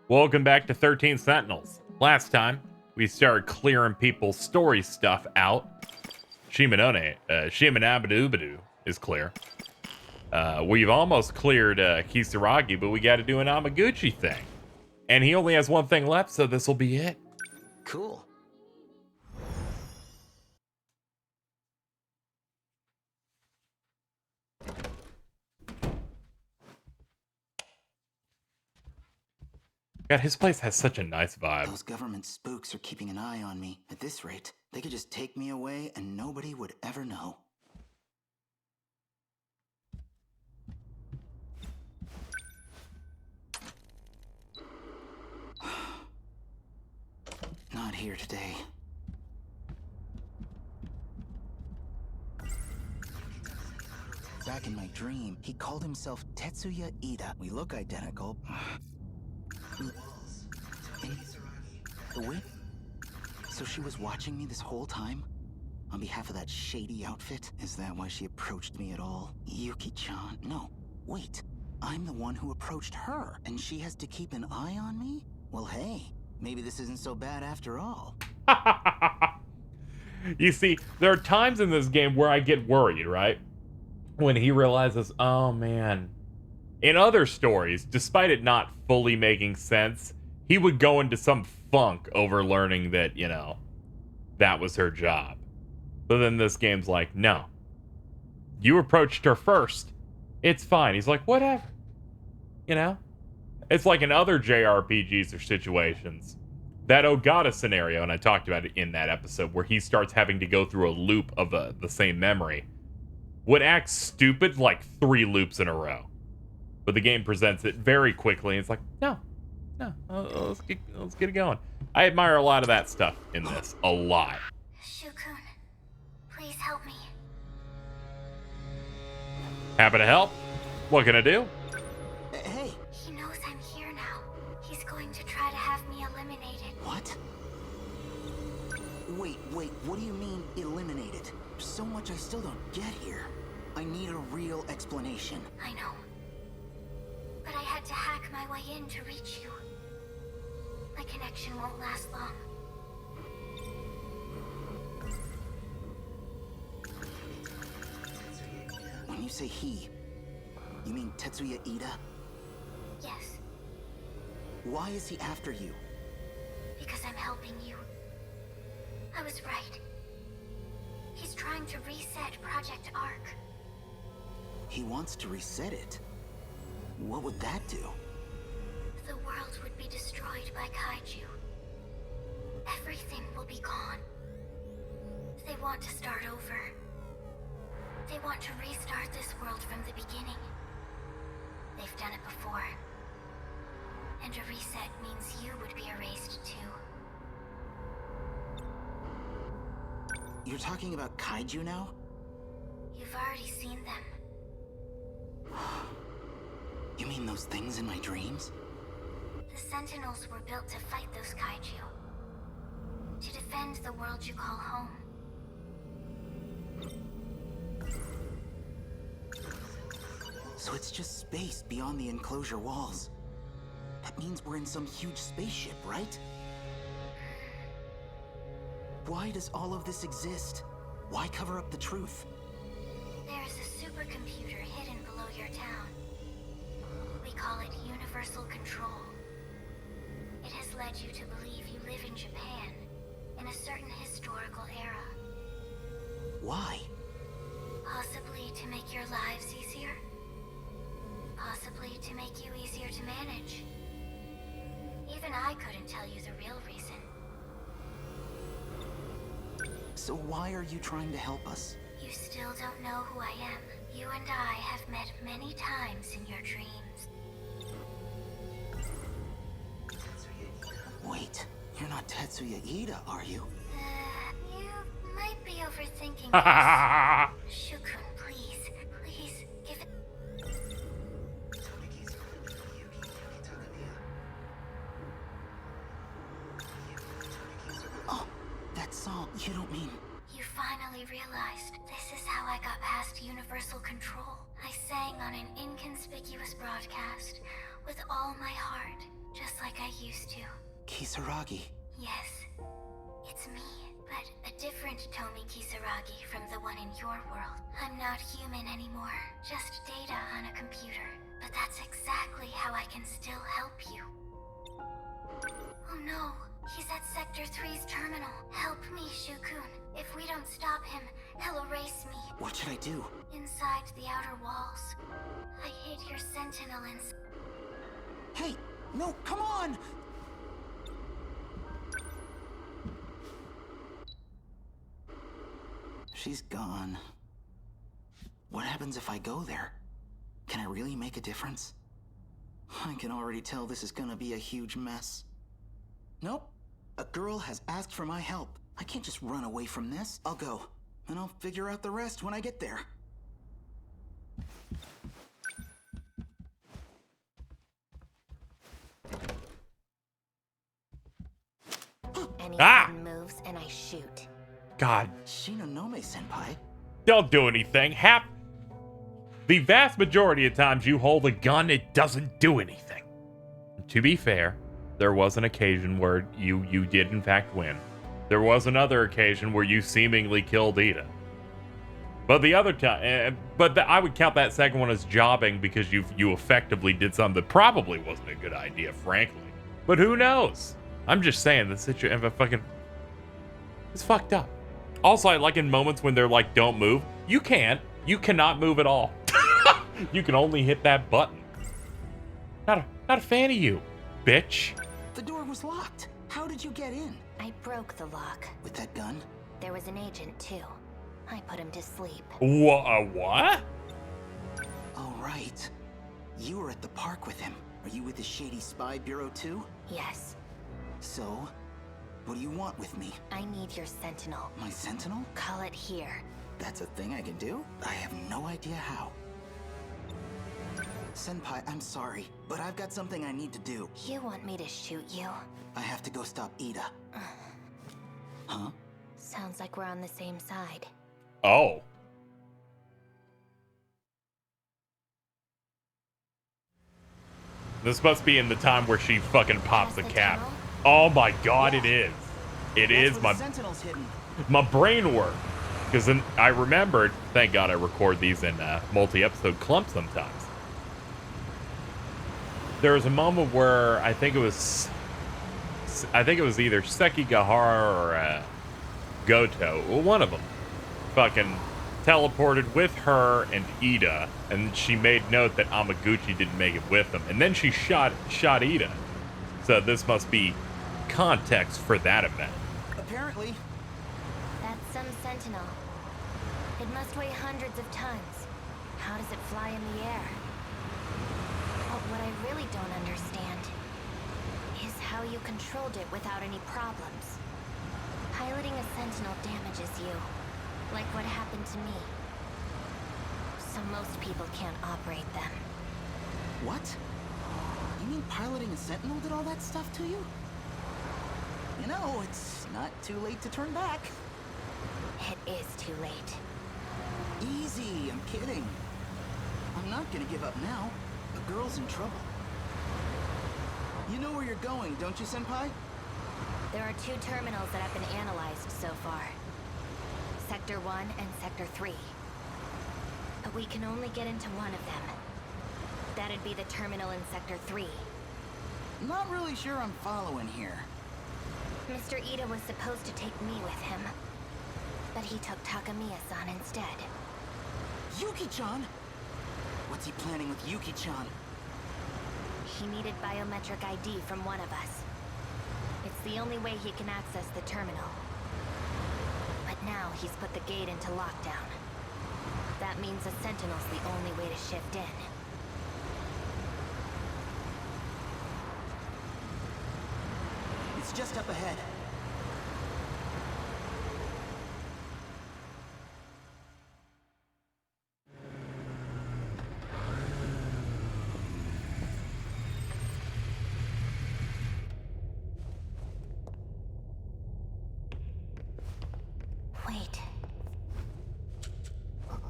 Welcome back to 13 Sentinels. Last time, we started clearing people's story stuff out. Shimanabadubadu is clear. We've almost cleared Kisaragi, but we got to do an Amaguchi thing. And he only has one thing left, so this will be it. Cool. God, his place has such a nice vibe. Those government spooks are keeping an eye on me. At this rate, they could just take me away and nobody would ever know. Not here today. Back in my dream, he called himself Tetsuya Ida. We look identical. Wait. So she was watching me this whole time? On behalf of that shady outfit? Is that why she approached me at all? Yuki-chan? No. Wait. I'm the one who approached her, and she has to keep an eye on me? Well, hey. Maybe this isn't so bad after all. You see, there are times in this game where I get worried, right? When he realizes, oh man. In other stories, despite it not fully making sense, he would go into some funk over learning that, you know, that was her job. But then this game's like, no. You approached her first. It's fine. He's like, whatever. You know? It's like in other JRPGs or situations. That Ogata scenario, and I talked about it in that episode, where he starts having to go through a loop of the same memory, would act stupid like 3 loops in a row. But the game presents it very quickly, and it's like, no, let's get it going. I admire a lot of that stuff in this. A lot. Shukun, please help me. Happy to help. What can I do? Hey! He knows I'm here now. He's going to try to have me eliminated. What? Wait, what do you mean, eliminated? There's so much I still don't get here. I need a real explanation. I know. But I had to hack my way in to reach you. My connection won't last long. When you say he, you mean Tetsuya Ida? Yes, Why is he after you? because I'm helping you. I was right. He's trying to reset Project Ark. He wants to reset it. What would that do? The world would be destroyed by kaiju. Everything will be gone. They want to start over. They want to restart this world from the beginning. They've done it before. And a reset means you would be erased too. You're talking about kaiju now? You've already seen them. You mean those things in my dreams? The Sentinels were built to fight those kaiju. To defend the world you call home. So it's just space beyond the enclosure walls. That means we're in some huge spaceship, right? Why does all of this exist? Why cover up the truth? There's a supercomputer hidden below your town. We call it Universal Control. It has led you to believe you live in Japan, in a certain historical era. Why? Possibly to make your lives easier. Possibly to make you easier to manage. Even I couldn't tell you the real reason. So why are you trying to help us? You still don't know who I am. You and I have met many times in your dreams. Wait, you're not Tetsuya Ida, are you? You might be overthinking this. Shukun, please, give it. Oh, that song. You don't mean... You finally realized this is how I got past Universal Control. I sang on an inconspicuous broadcast with all my heart, just like like I used to. Kisaragi. Yes, it's me, but a different Tomi Kisaragi from the one in your world. I'm not human anymore, just data on a computer. But that's exactly how I can still help you. Oh no, he's at Sector 3's terminal. Help me, Shukun. If we don't stop him, he'll erase me. What should I do? Inside the outer walls, I hid your Sentinel in... Hey, no, come on! She's gone. What happens if I go there? Can I really make a difference? I can already tell this is gonna be a huge mess. Nope. A girl has asked for my help. I can't just run away from this. I'll go, and I'll figure out the rest when I get there. Anyone moves and I shoot. God. Shinonome-senpai? Don't do anything. The vast majority of times you hold a gun, it doesn't do anything. To be fair, there was an occasion where you did in fact win. There was another occasion where you seemingly killed Ida. But the other time, I would count that second one as jobbing because you effectively did something that probably wasn't a good idea, frankly. But who knows? I'm just saying the situation it's fucked up. Also, I like in moments when they're like, don't move. You cannot move at all. You can only hit that button. Not a fan of you, bitch. The door was locked. How did you get in? I broke the lock. With that gun? There was an agent, too. I put him to sleep. What? Oh, right. You were at the park with him. Are you with the shady spy bureau, too? Yes. So, what do you want with me? I need your Sentinel. My Sentinel? Call it here. That's a thing I can do? I have no idea how. Senpai, I'm sorry, but I've got something I need to do. You want me to shoot you? I have to go stop Ida. Huh? Sounds like we're on the same side. Oh. This must be in the time where she fucking pops the cap. Oh my god, Yeah. it is. It That's is where the Sentinel's hidden. my brain work. Because then I remembered, thank god I record these in multi-episode clumps sometimes. There was a moment where I think it was either Sekigahara or Goto, well, one of them, fucking teleported with her and Ida, and she made note that Amaguchi didn't make it with them, and then she shot Ida. So this must be context for that event. Apparently. That's some Sentinel. It must weigh hundreds of tons. How does it fly in the air? But what I really don't understand is how you controlled it without any problems. Piloting a Sentinel damages you, like what happened to me. So most people can't operate them. What? You mean piloting a Sentinel did all that stuff to you? You know, it's not too late to turn back. It is too late. Easy, I'm kidding. I'm not gonna give up now. The girl's in trouble. You know where you're going, don't you, Senpai? There are 2 terminals that have been analyzed so far. Sector 1 and Sector 3. But we can only get into one of them. That'd be the terminal in Sector 3. Not really sure I'm following here. Mr. Ida was supposed to take me with him. But he took Takamiya-san instead. Yuki-chan? What's he planning with Yuki-chan? He needed biometric ID from one of us. It's the only way he can access the terminal. But now he's put the gate into lockdown. That means a Sentinel's the only way to shift in. It's just up ahead. Wait.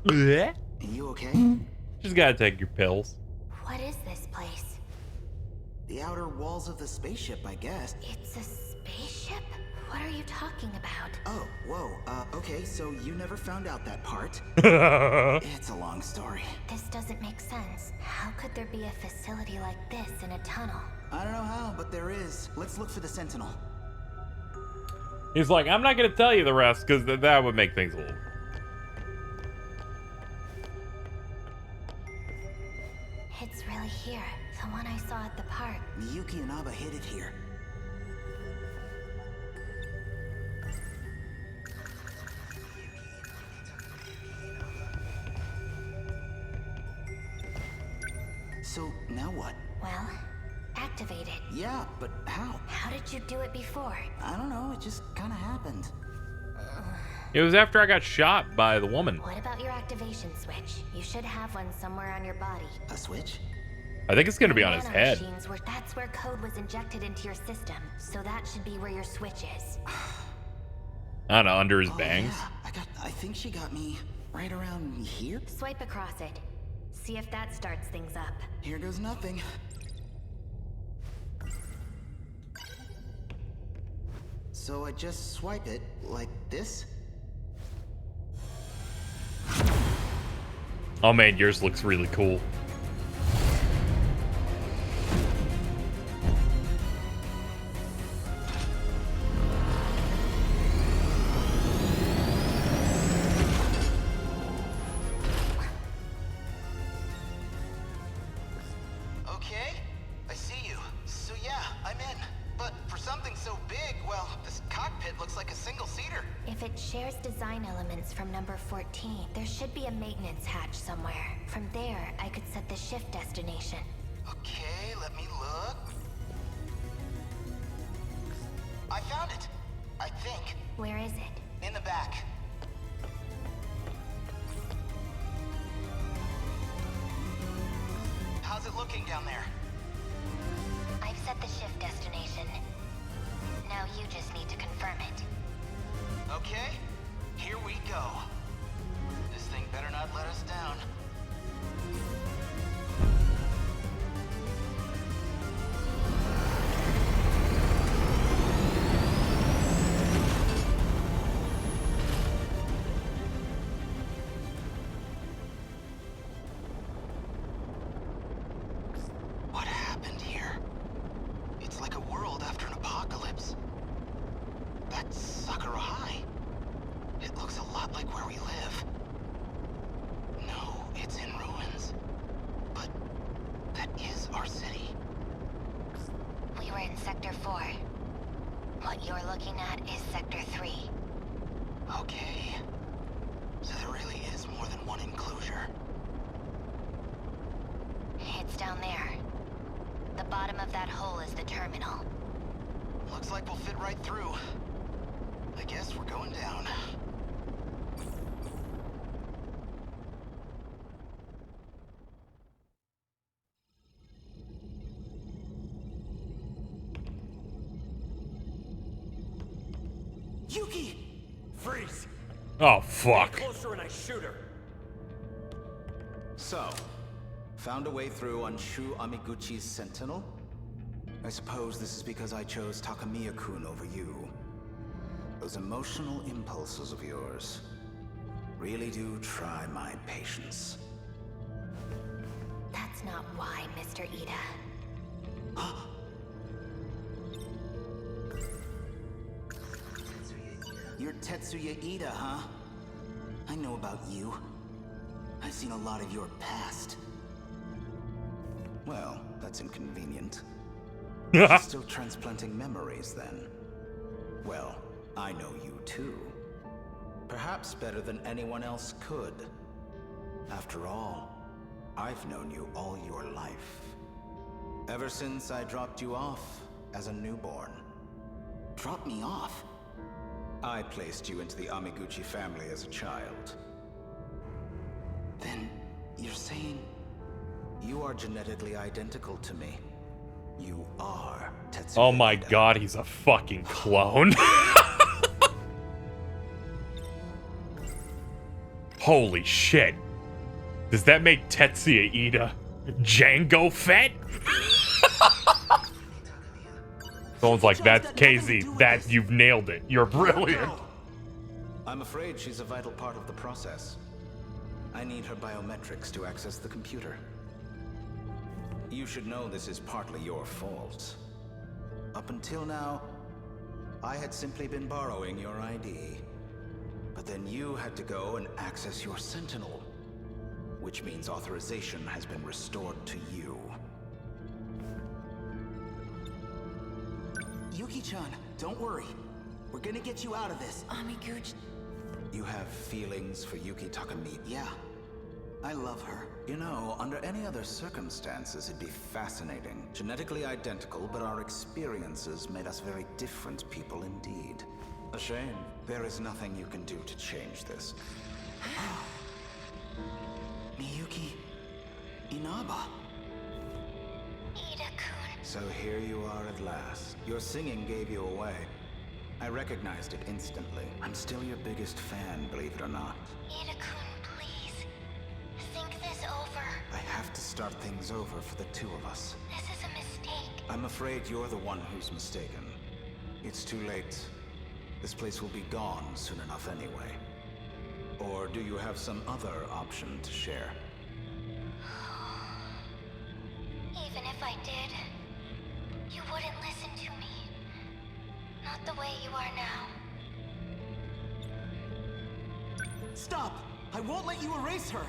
Blech. Are you okay? Just gotta take your pills. What is this place? The outer walls of the spaceship, I guess. It's a spaceship? What are you talking about? Oh, whoa, okay, so you never found out that part. It's a long story. This doesn't make sense. How could there be a facility like this in a tunnel? I don't know how, but there is. Let's look for the Sentinel. He's like, I'm not gonna tell you the rest because that would make things a little. It's really here. The one I saw at the park. Miyuki and Aba hid it here. So, now what? Well, activate it. Yeah, but how? How did you do it before? I don't know, it just kinda happened. It was after I got shot by the woman. What about your activation switch? You should have one somewhere on your body. A switch? I think it's gonna be on his head. That's where code was injected into your system. So that should be where your switch is. I don't know, under his bangs. Yeah. I think she got me right around here. Swipe across it. See if that starts things up. Here goes nothing. So I just swipe it like this? Oh man, yours looks really cool. Okay, I see you. So yeah, I'm in. But for something so big, well, this cockpit looks like a single-seater. If it shares design elements from number 14, there should be a maintenance hatch somewhere. From there, I could set the shift destination. Okay, let me look. I found it, I think. Where is it? In the back. How's it looking down there? I've set the shift destination. Now you just need to confirm it. Okay, here we go. This thing better not let us down. What happened here? It's like a world after an apocalypse. That's Sakura High. It looks a lot like where we live. No, it's in ruins. But that is our city. We were in Sector 4. What you're looking at is Sector 3. Okay. So there really is more than one enclosure. It's down there. The bottom of that hole is the terminal. Looks like we'll fit right through. I guess we're going down. Yuki! Freeze! Oh fuck. Get closer and I shoot her. So, found a way through on Shu Amiguchi's Sentinel? I suppose this is because I chose Takamiya-kun over you. Those emotional impulses of yours really do try my patience. That's not why, Mr. Ida. You're Tetsuya Ida, huh? I know about you. I've seen a lot of your past. Well, that's inconvenient. She's still transplanting memories, then. Well, I know you too. Perhaps better than anyone else could. After all, I've known you all your life. Ever since I dropped you off as a newborn. Dropped me off? I placed you into the Amiguchi family as a child. Then, you're saying... You are genetically identical to me. You are Tetsuya Oh my Ida. god, he's a fucking clone. Holy shit. Does that make Tetsuya Ida Jango Fett? Someone's like, that's KZ. That you've nailed it. You're brilliant. I'm afraid she's a vital part of the process. I need her biometrics to access the computer. You should know this is partly your fault. Up until now, I had simply been borrowing your ID. But then you had to go and access your Sentinel, which means authorization has been restored to you. Yuki-chan, don't worry. We're gonna get you out of this. Amiguchi. You have feelings for Yuki Takamichi? Yeah. I love her. You know, under any other circumstances, it'd be fascinating. Genetically identical, but our experiences made us very different people indeed. A shame. There is nothing you can do to change this. Miyuki Inaba. Ida-kun. So here you are at last. Your singing gave you away. I recognized it instantly. I'm still your biggest fan, believe it or not. Ida-kun, please. Think this over. I have to start things over for the two of us. This is a mistake. I'm afraid you're the one who's mistaken. It's too late. This place will be gone soon enough anyway. Or do you have some other option to share? Even if I did, you wouldn't listen to me. Not the way you are now. Stop! I won't let you erase her!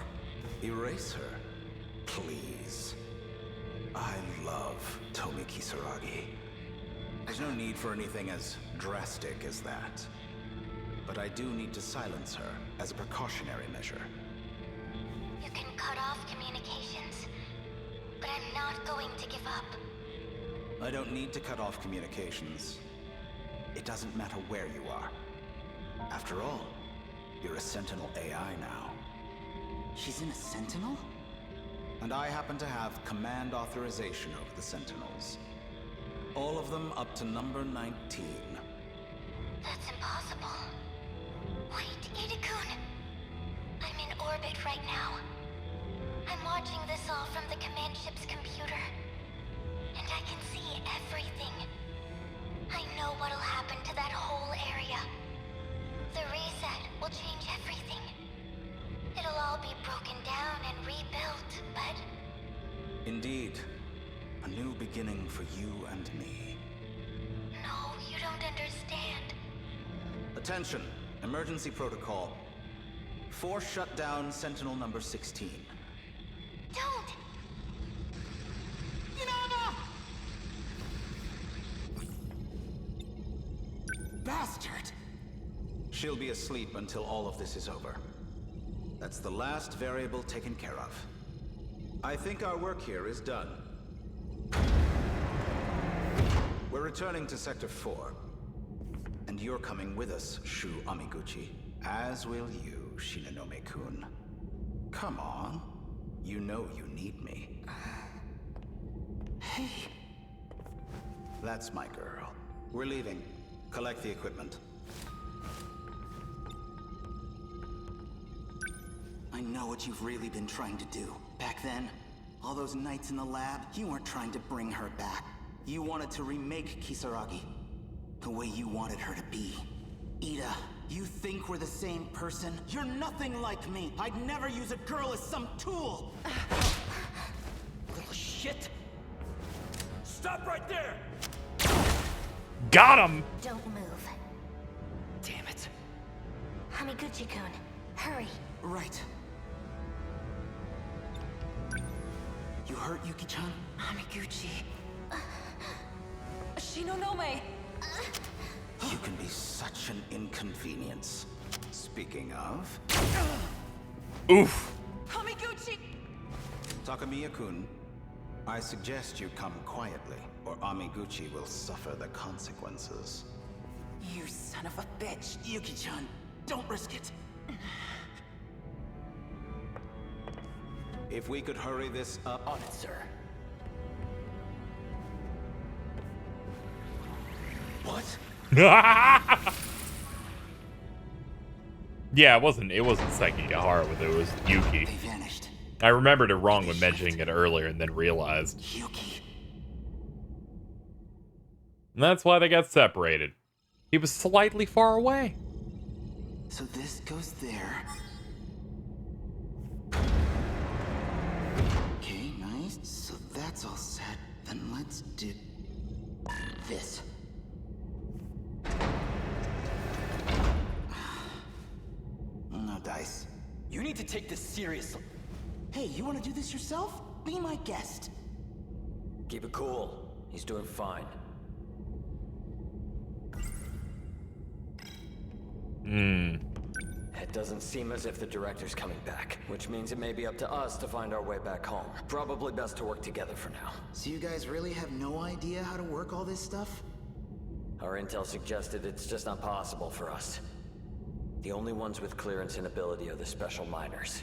Erase her? Please. I love Tomi Kisaragi. There's no need for anything as drastic as that. But I do need to silence her as a precautionary measure. You can cut off communications, but I'm not going to give up. I don't need to cut off communications. It doesn't matter where you are. After all, you're a Sentinel AI now. She's in a Sentinel? And I happen to have command authorization over the Sentinels. All of them up to number 19. That's impossible. Wait, Ida-kun. I'm in orbit right now. I'm watching this all from the command ship's computer. And I can see everything. I know what'll happen to that whole area. The reset will change everything. It'll all be broken down and rebuilt, but... Indeed. A new beginning for you and me. No, you don't understand. Attention. Emergency protocol. Force shutdown Sentinel number 16. Don't! Inaba! Bastard! She'll be asleep until all of this is over. That's the last variable taken care of. I think our work here is done. We're returning to Sector 4. And you're coming with us, Shu Amiguchi. As will you, Shinonome-kun. Come on. You know you need me. Hey. That's my girl. We're leaving. Collect the equipment. I know what you've really been trying to do. Back then, all those nights in the lab, you weren't trying to bring her back. You wanted to remake Kisaragi the way you wanted her to be. Ida, you think we're the same person? You're nothing like me. I'd never use a girl as some tool. Little shit. Stop right there! Got him! Don't move. Damn it. Amiguchi-kun, hurry. Right. You hurt, Yuki-chan? Amiguchi. Shinonome! You can be such an inconvenience. Speaking of... Oof. Amiguchi! Takamiya-kun, I suggest you come quietly, or Amiguchi will suffer the consequences. You son of a bitch! Yuki-chan, don't risk it. If we could hurry this up... On it, sir. What? Yeah, it wasn't Sekigahara with it was Yuki. They vanished. I remembered it wrong when mentioning it earlier and then realized. Yuki. And that's why they got separated. He was slightly far away. So this goes there. Okay, nice. So that's all set. Then let's do this. No dice. You need to take this seriously. Hey, you want to do this yourself? Be my guest. Keep it cool. He's doing fine. It doesn't seem as if the director's coming back, which means it may be up to us to find our way back home. Probably best to work together for now. So you guys really have no idea how to work all this stuff? Our intel suggested it's just not possible for us. The only ones with clearance and ability are the special miners.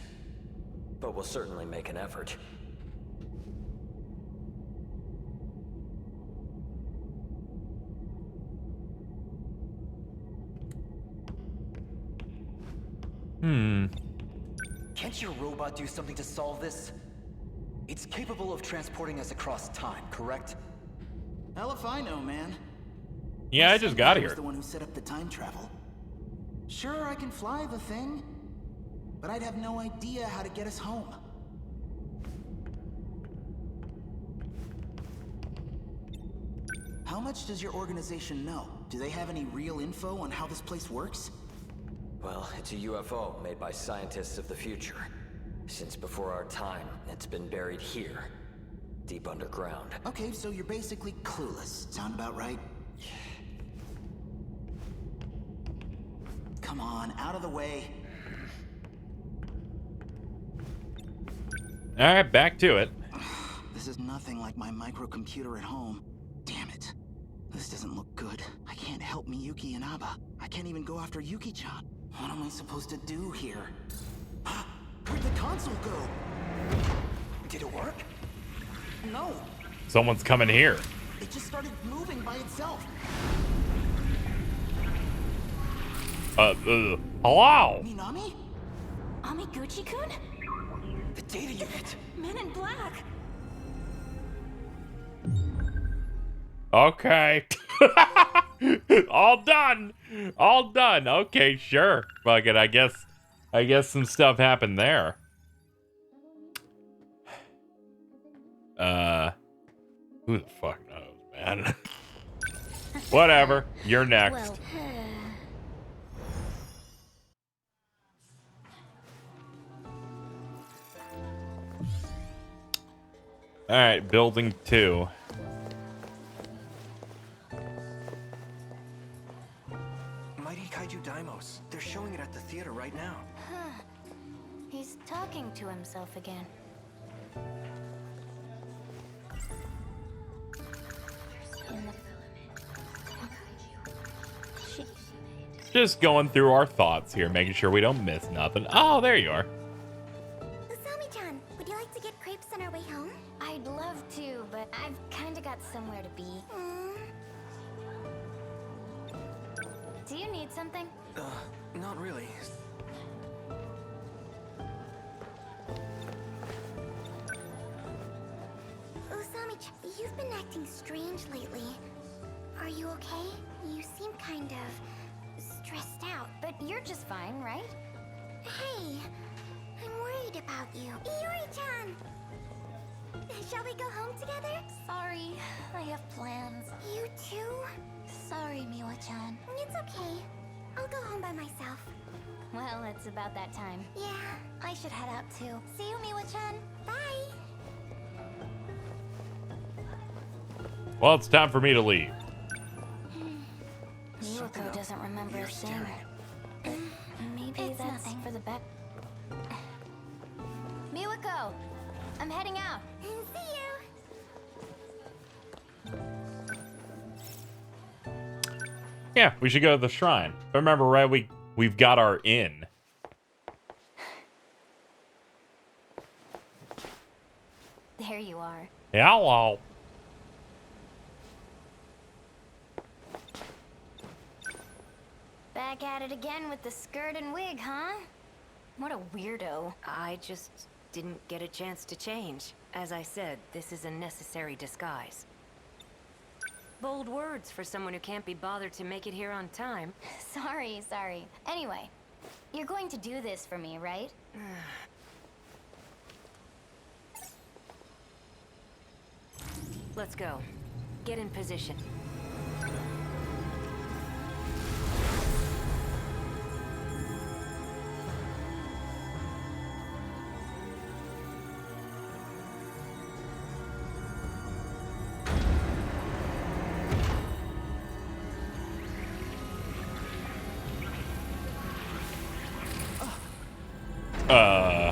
But we'll certainly make an effort. Can't your robot do something to solve this? It's capable of transporting us across time, correct? Hell if I know, man. Yeah, I just got I was here. the one who set up the time travel. Sure, I can fly the thing, but I'd have no idea how to get us home. How much does your organization know? Do they have any real info on how this place works? Well, it's a UFO made by scientists of the future. Since before our time, it's been buried here, deep underground. Okay, so you're basically clueless. Sound about right? Come on, out of the way. All right, back to it. This is nothing like my microcomputer at home. Damn it. This doesn't look good. I can't help Miyuki and Aba. I can't even go after Yuki-chan. What am I supposed to do here? Where'd the console go? Did it work? No, Someone's coming here. it just started moving by itself. Hello? Minami? Amiguchi-kun? The data unit. Men in Black. Okay. All done. All done. Okay, sure. Fuck it. I guess some stuff happened there. Who the fuck knows, man? Whatever. You're next. Well, All right, building 2. Mighty Kaiju Daimos. They're showing it at the theater right now. he's talking to himself again. In the Just going through our thoughts here, making sure we don't miss nothing. Oh, there you are. Usami-chan, would you like to get crepes on our way home? I'd love to, but I've kind of got somewhere to be. Do you need something? Not really. Usami-chan, you've been acting strange lately. Are you okay? You seem kind of stressed out, but you're just fine, right? Hey, I'm worried about you. Iori-chan! Shall we go home together? Sorry, I have plans. You too? Sorry, Miwa-chan. It's okay. I'll go home by myself. Well, it's about that time. Yeah, I should head out too. See you, Miwa-chan. Bye! Well, it's time for me to leave. Miwako doesn't remember a thing. Maybe it's that's nothing. For the back. Miwako, I'm heading out. See you. Yeah, we should go to the shrine. If I remember right, we've got our inn. There you are. Hello. Back at it again with the skirt and wig, huh? What a weirdo. I just didn't get a chance to change. As I said, this is a necessary disguise. Bold words for someone who can't be bothered to make it here on time. Sorry. Anyway, you're going to do this for me, right? Let's go. Get in position.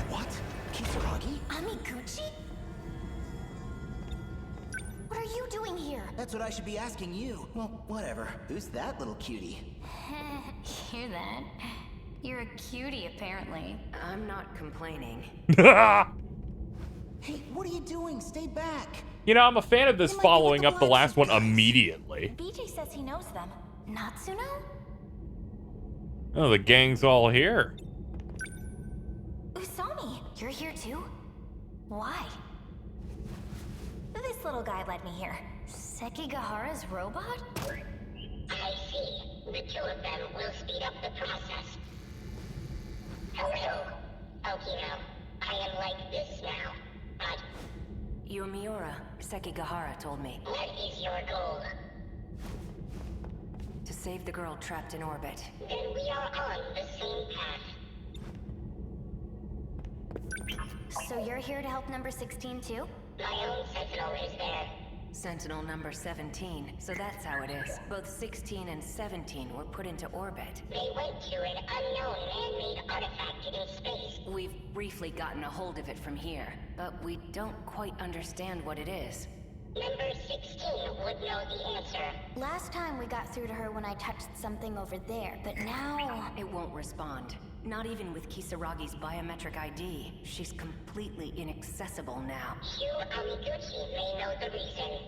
What? Kisaragi? Amiguchi? What are you doing here? That's what I should be asking you. Well, whatever. Who's that little cutie? Hear that? You're a cutie, apparently. I'm not complaining. Hey, what are you doing? Stay back. You know, I'm a fan of this You might be with following the up the last one guys. immediately. BJ says he knows them. Natsuno? Oh, the gang's all here. Usami, you're here too? Why? This little guy led me here. Sekigahara's robot? I see. The two of them will speed up the process. Hello, Okino. I am like this now, but You're Miura, Sekigahara told me. what is your goal? To save the girl trapped in orbit. Then we are on the same path. So you're here to help number 16 too? My own Sentinel is there. Sentinel number 17, so that's how it is. Both 16 and 17 were put into orbit. They went to an unknown man-made artifact in space. We've briefly gotten a hold of it from here, but we don't quite understand what it is. Number 16 would know the answer. Last time we got through to her when I touched something over there, but now... It won't respond. Not even with Kisaragi's biometric ID. She's completely inaccessible now. You, Amiguchi, may know the reason.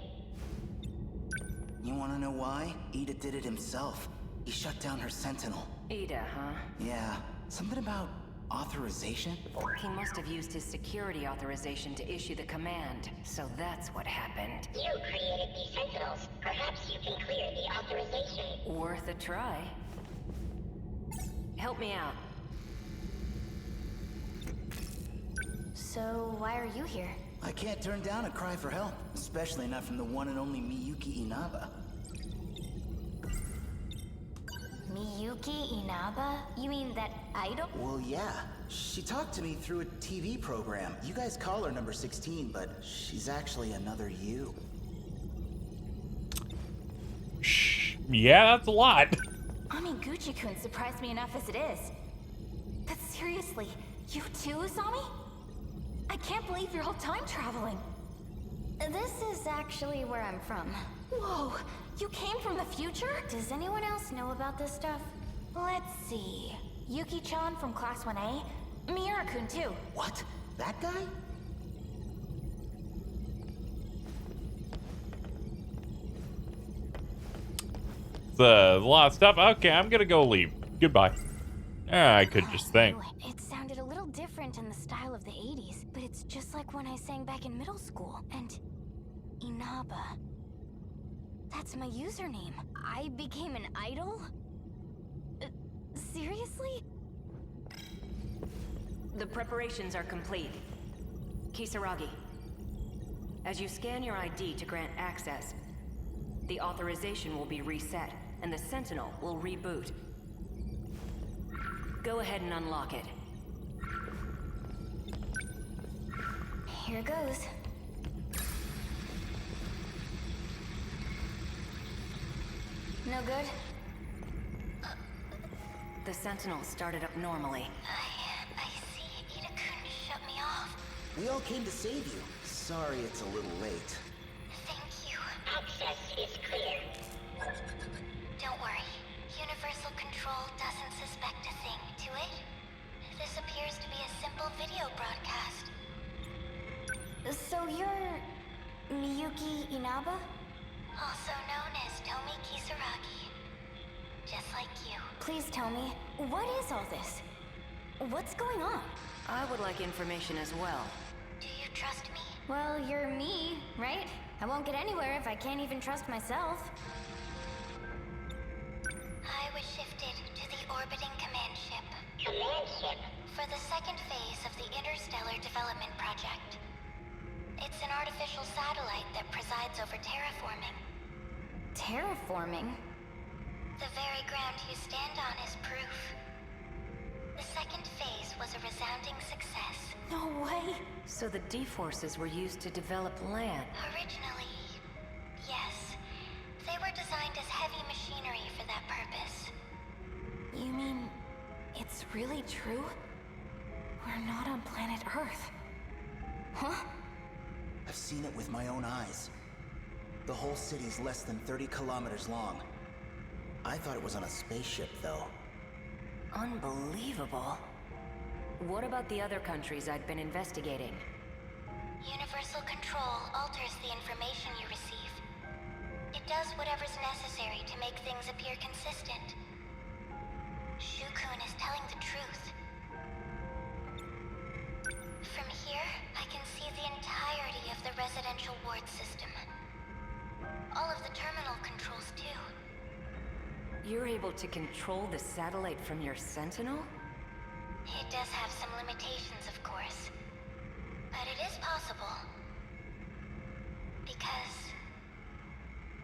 You want to know why? Ida did it himself. He shut down her Sentinel. Ida, huh? Yeah, something about authorization? He must have used his security authorization to issue the command. So that's what happened. You created these Sentinels. Perhaps you can clear the authorization. Worth a try. Help me out. So why are you here? I can't turn down a cry for help, especially not from the one and only Miyuki Inaba. Miyuki Inaba? You mean that idol? Well, yeah. She talked to me through a TV program. You guys call her number 16, but she's actually another you. Shh. Yeah, that's a lot. Amiguchi-kun surprised me enough as it is. But seriously, you too, Usami? I can't believe you're all time traveling. This is actually where I'm from. Whoa, you came from the future? Does anyone else know about this stuff? Let's see. Yuki-chan from Class 1A? Miura-kun too. What? That guy? It's a lot of stuff. Okay, I'm gonna go leave. Goodbye. I could just think. It sounded a little different in the style of the 80s, but it's just like when I sang back in middle school. And Inaba. That's my username. I became an idol? Seriously? The preparations are complete. Kisaragi, as you scan your ID to grant access, the authorization will be reset, and the Sentinel will reboot. Go ahead and unlock it. Here goes. No good? The Sentinel started up normally. I see. Ida-kun shut me off. We all came to save you. Sorry it's a little late. Thank you. Access is clear. Don't worry. Universal Control doesn't suspect a thing, do it? This appears to be a simple video broadcast. So you're... Miyuki Inaba? Also known as Tomi Kisaragi. Just like you. Please tell me, what is all this? What's going on? I would like information as well. Do you trust me? Well, you're me, right? I won't get anywhere if I can't even trust myself. I was shifted to the orbiting command ship. Command ship? For the second phase of the Interstellar Development Project. It's an artificial satellite that presides over terraforming. Terraforming? The very ground you stand on is proof. The second phase was a resounding success. No way. So the D-forces were used to develop land. Originally, yes. They were designed as heavy machinery for that purpose. You mean it's really true? We're not on planet Earth. Huh? I've seen it with my own eyes. The whole city's less than 30 kilometers long. I thought it was on a spaceship, though. Unbelievable. What about the other countries I'd been investigating? Universal control alters the information you receive. It does whatever's necessary to make things appear consistent. Shukun is telling the truth. From here, I can see the entirety of the residential ward system. All of the terminal controls, too. You're able to control the satellite from your Sentinel? It does have some limitations, of course. But it is possible. Because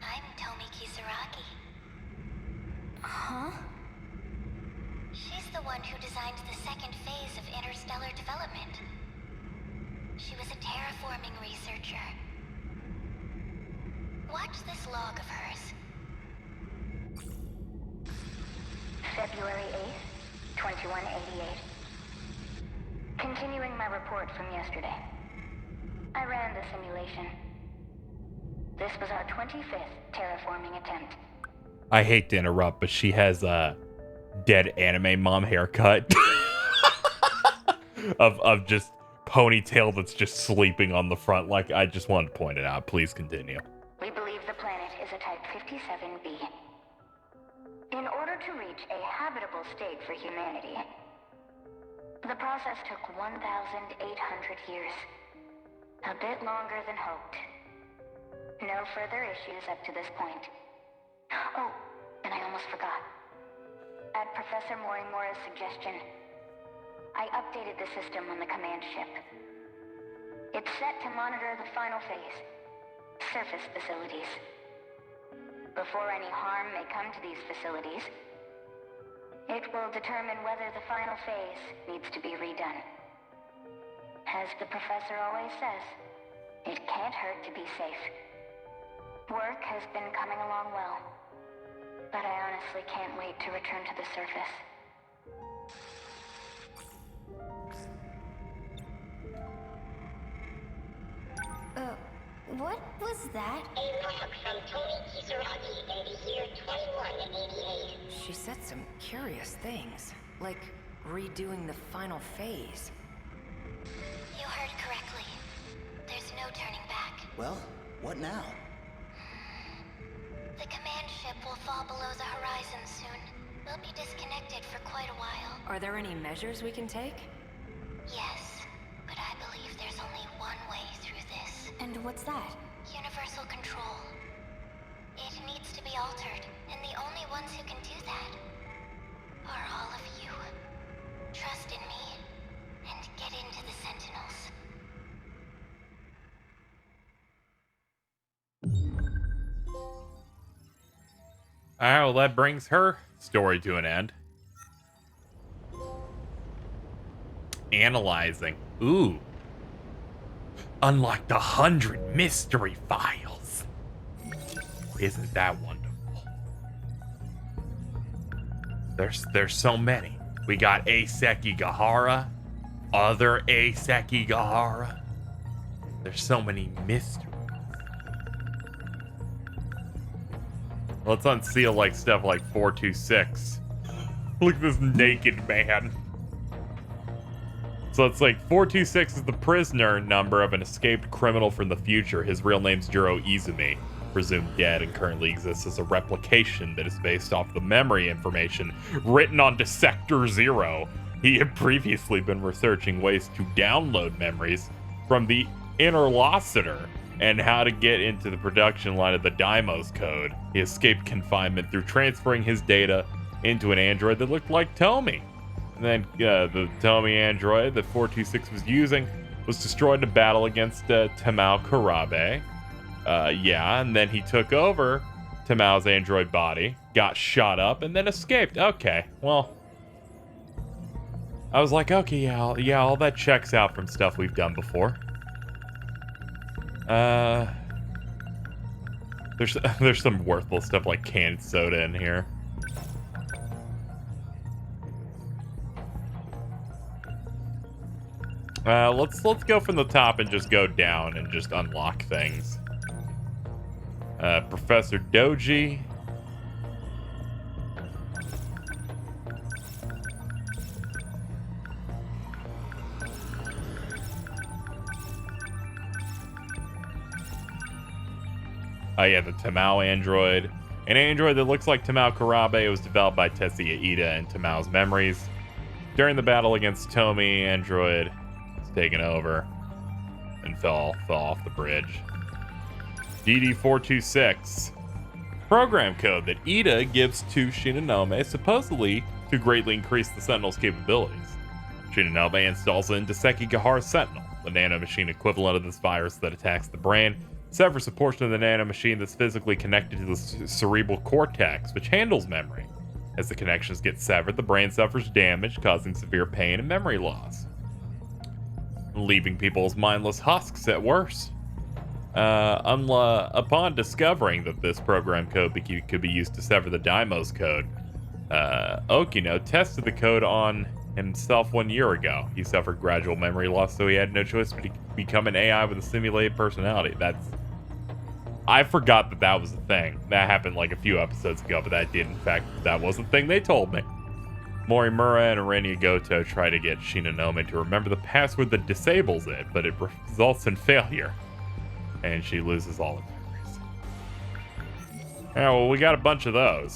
I'm Tomi Kisaragi. Huh? She's the one who designed the second phase of interstellar development. She was a terraforming researcher. Watch this log of hers. February 8th, 2188. Continuing my report from yesterday. I ran the simulation. This was our 25th terraforming attempt. I hate to interrupt, but she has a dead anime mom haircut of just ponytail that's just sleeping on the front. Like, I just wanted to point it out. Please continue. We believe the planet is a Type 57b. In order to reach a habitable state for humanity, the process took 1,800 years. A bit longer than hoped. No further issues up to this point. Oh, and I almost forgot. At Professor Morimura's suggestion, I updated the system on the command ship. It's set to monitor the final phase, surface facilities. Before any harm may come to these facilities, it will determine whether the final phase needs to be redone. As the professor always says, it can't hurt to be safe. Work has been coming along well, but I honestly can't wait to return to the surface. What was that? A log from Tomi Kisaragi in the year 2188. She said some curious things, like redoing the final phase. You heard correctly. There's no turning back. Well, what now? The command ship will fall below the horizon soon. We'll be disconnected for quite a while. Are there any measures we can take? Yes, but I believe there's only one way through this. And what's that? Universal control. It needs to be altered, and the only ones who can do that are all of you. Trust in me, and get into the Sentinels. Alright, well, that brings her story to an end. Analyzing. Ooh. Unlocked 100 mystery files. Isn't that wonderful? There's so many. We got Aeseki Gahara, other Aeseki Gahara. There's so many mysteries. Let's unseal like stuff like 426. Look at this naked man. So it's like 426 is the prisoner number of an escaped criminal from the future. His real name's Juro Izumi, presumed dead and currently exists as a replication that is based off the memory information written onto Sector 0. He had previously been researching ways to download memories from the Interlocutor and how to get into the production line of the Deimos code. He escaped confinement through transferring his data into an android that looked like Tommy. And then the Tommy android that 426 was using was destroyed in a battle against Tamao Karabe. Yeah, and then he took over Tamao's android body, got shot up, and then escaped. Okay, well, I was like, okay, yeah, all that checks out from stuff we've done before. There's some worthless stuff like canned soda in here. Let's go from the top and just go down and just unlock things. Professor Doji. Oh yeah, the Tamao android. An android that looks like Tamao Karabe. It was developed by Tetsuya Ida and Tamao's memories. During the battle against Tomy, android was taken over and fell off the bridge. DD426. Program code that Ida gives to Shinonome, supposedly to greatly increase the Sentinel's capabilities. Shinonome installs it into Sekigahara's Sentinel, the nanomachine equivalent of this virus that attacks the brain, severs a portion of the nanomachine that's physically connected to the cerebral cortex, which handles memory. As the connections get severed, the brain suffers damage, causing severe pain and memory loss, leaving people as mindless husks at worst. Upon discovering that this program code could be used to sever the Deimos code, Okino tested the code on himself 1 year ago. He suffered gradual memory loss, so he had no choice but to become an AI with a simulated personality. I forgot that was a thing. That happened like a few episodes ago, but that was the thing they told me. Morimura and Arenia Goto try to get Shinonome to remember the password that disables it, but it results in failure, and she loses all her memories. Yeah, well, we got a bunch of those.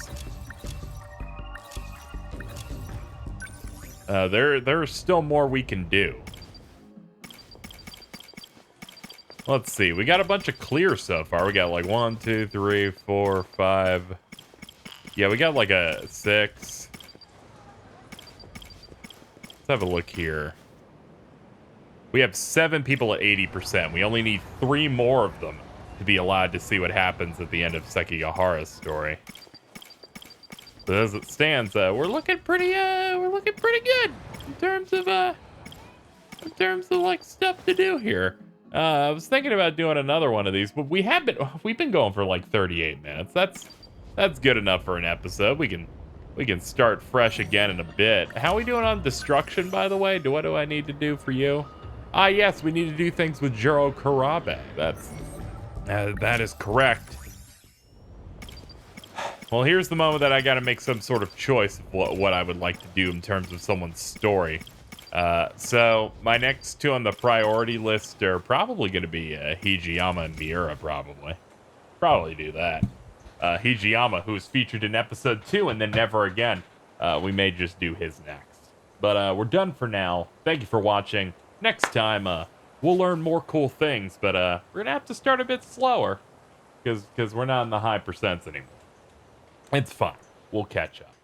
There's still more we can do. Let's see. We got a bunch of clears so far. We got like 1, 2, 3, 4, 5. Yeah, we got like a 6. Let's have a look here. We have 7 people at 80%. We only need 3 more of them to be allowed to see what happens at the end of Sekigahara's story. But as it stands, we're looking pretty good in terms of like stuff to do here. I was thinking about doing another one of these, but we've been going for like 38 minutes. That's good enough for an episode. We can start fresh again in a bit. How are we doing on destruction, by the way? What do I need to do for you? Yes, we need to do things with Juro Karabe. That is correct. Well, here's the moment that I got to make some sort of choice of what I would like to do in terms of someone's story. So my next 2 on the priority list are probably going to be Hijiyama and Miura, probably do that. Hijiyama, who was featured in episode 2 and then never again. We may just do his next. But we're done for now. Thank you for watching. Next time, we'll learn more cool things, but we're going to have to start a bit slower because we're not in the high percents anymore. It's fine. We'll catch up.